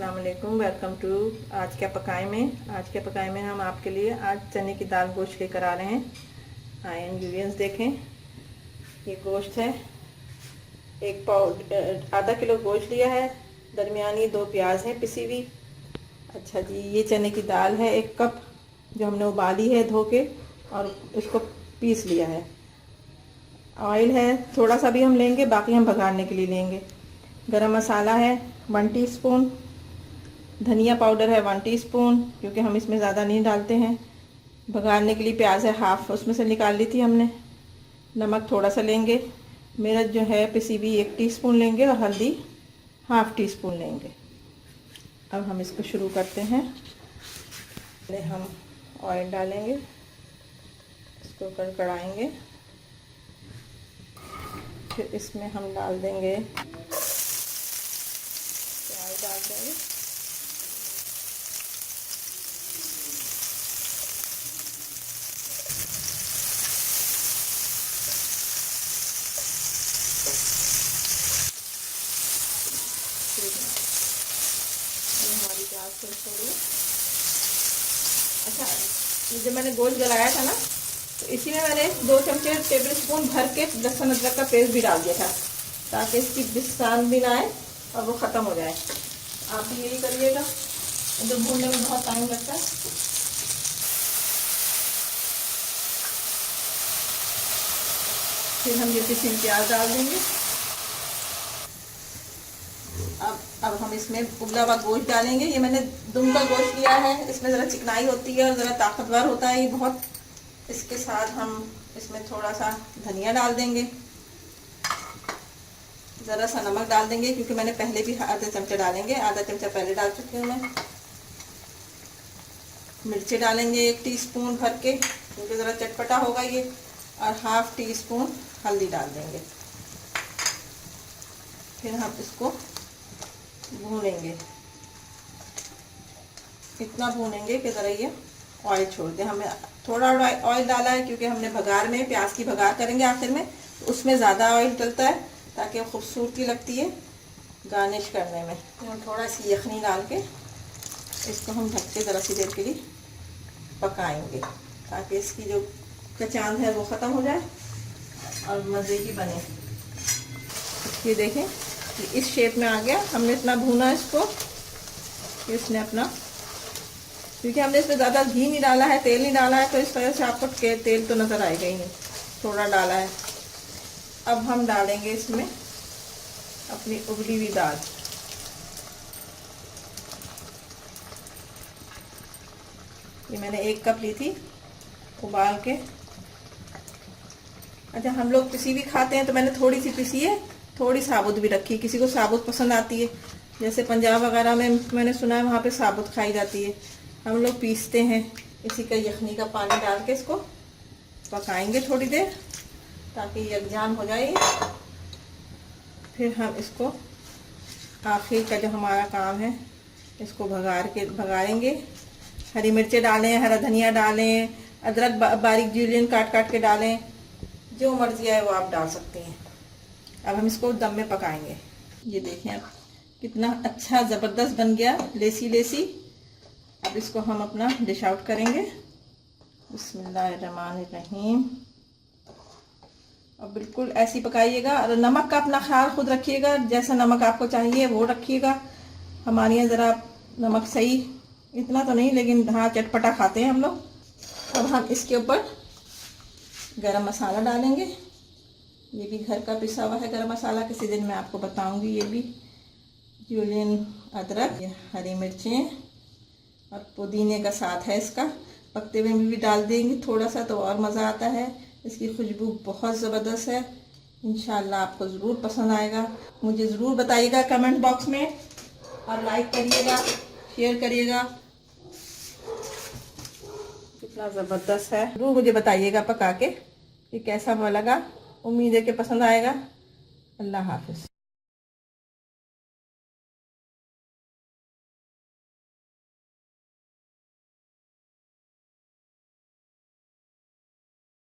अस्सलाम वालेकुम। Welcome to आज क्या पकाए में हम आपके लिए आज चने की दाल गोश्त लेकर आ रहे हैं। आए इंग्रेडिएंट्स देखें। ये गोश्त है, आधा किलो गोश्त लिया है। दरमियानी 2 प्याज है पिसी हुई। अच्छा जी, ये चने की दाल है 1 कप, जो हमने उबाली है धो के और इसको पीस लिया है। ऑयल है थोड़ा सा भी हम लेंगे, बाकी हम भगाड़ने के लिए लेंगे। गरम मसाला है 1 टीस्पून। धनिया पाउडर है 1 टीस्पून, क्योंकि हम इसमें ज़्यादा नहीं डालते हैं। भगाड़ने के लिए प्याज है हाफ, उसमें से निकाल ली थी हमने। नमक थोड़ा सा लेंगे, मिर्च जो है पिसी हुई 1 टीस्पून लेंगे और हल्दी हाफ टीस्पून लेंगे। अब हम इसको शुरू करते हैं। पहले हम ऑयल डालेंगे, इसको कड़कड़ाएंगे। फिर इसमें हम डाल देंगे प्याज डाल देंगे। हमारी प्याज थोड़ी। अच्छा, ये जो मैंने गोश्त गलाया था ना, तो इसी में मैंने 2 चमचे टेबल स्पून भर के लहसुन अदरक का पेस्ट भी डाल दिया था, ताकि इसकी बिस्सान भी ना आए और वो ख़त्म हो जाए। आप भी यही करिएगा, जो भूनने में बहुत टाइम लगता है। फिर हम ये पिसी प्याज डाल देंगे। अब हम इसमें उबला हुआ गोश्त डालेंगे। ये मैंने दुम का गोश्त लिया है, इसमें ज़रा चिकनाई होती है और ज़रा ताकतवर होता है ये बहुत। इसके साथ हम इसमें थोड़ा सा धनिया डाल देंगे, ज़रा सा नमक डाल देंगे, क्योंकि मैंने पहले भी आधा चमचा डालेंगे, आधा चमचा पहले डाल चुकी हूँ मैं। मिर्ची डालेंगे 1 टीस्पून भर के, क्योंकि ज़रा चटपटा होगा ये, और हाफ टीस्पून हल्दी डाल देंगे। फिर हम इसको भूनेंगे, इतना भूनेंगे कि ज़रा ये ऑयल छोड़ दे। हमें थोड़ा ऑयल डाला है, क्योंकि हमने भगार में प्याज की भगार करेंगे आखिर में, तो उसमें ज़्यादा ऑयल डलता है, ताकि खूबसूरती लगती है गार्निश करने में। तो थोड़ा सी यखनी डाल के इसको हम ढक के ज़रा सी देर के लिए पकाएंगे, ताकि इसकी जो कचांद है वो ख़त्म हो जाए और मज़े की बने। ये देखें कि इस शेप में आ गया। हमने इतना भूना इसको कि इसने अपना, क्योंकि हमने इसमें ज़्यादा घी नहीं डाला है, तेल नहीं डाला है, तो इस वजह से आपको तेल तो नज़र आएगा ही नहीं, थोड़ा डाला है। अब हम डालेंगे इसमें अपनी उबली हुई दाल। ये मैंने 1 कप ली थी उबाल के। अच्छा, हम लोग पिसी भी खाते हैं, तो मैंने थोड़ी सी पिसी है, थोड़ी साबुत भी रखी। किसी को साबुत पसंद आती है, जैसे पंजाब वगैरह में मैंने सुना है वहाँ पे साबुत खाई जाती है। हम लोग पीसते हैं। इसी का यखनी का पानी डाल के इसको पकाएंगे थोड़ी देर, ताकि यकजान हो जाए। फिर हम इसको आखिर का जो हमारा काम है, इसको भगाएंगे। हरी मिर्चें डालें, हरा धनिया डालें, अदरक बारीक जूलियन काट काट के डालें, जो मर्जी है वो आप डाल सकते हैं। अब हम इसको दम में पकाएंगे। ये देखें आप कितना अच्छा ज़बरदस्त बन गया, लेसी लेसी। अब इसको हम अपना डिश आउट करेंगे। बिस्मिल्लाहिर्रहमानिर्रहीम। और बिल्कुल ऐसी पकाइएगा, और नमक का अपना ख्याल खुद रखिएगा, जैसा नमक आपको चाहिए वो रखिएगा। हमारे यहाँ ज़रा नमक सही, इतना तो नहीं, लेकिन हाँ चटपटा खाते हैं हम लोग। अब हम इसके ऊपर गरम मसाला डालेंगे। ये भी घर का पिसा हुआ है गरम मसाला, किसी दिन मैं आपको बताऊंगी। ये भी जूलियन अदरक, हरी मिर्चें और पुदीने का साथ है इसका। पकते हुए भी डाल देंगे थोड़ा सा, तो और मज़ा आता है। इसकी खुशबू बहुत ज़बरदस्त है। इंशाल्लाह आपको ज़रूर पसंद आएगा। मुझे ज़रूर बताइएगा कमेंट बॉक्स में, और लाइक करिएगा, शेयर करिएगा। कितना ज़बरदस्त है, ज़रूर मुझे बताइएगा पका के कि कैसा लगा। उम्मीद है कि पसंद आएगा। अल्लाह हाफ़िज़।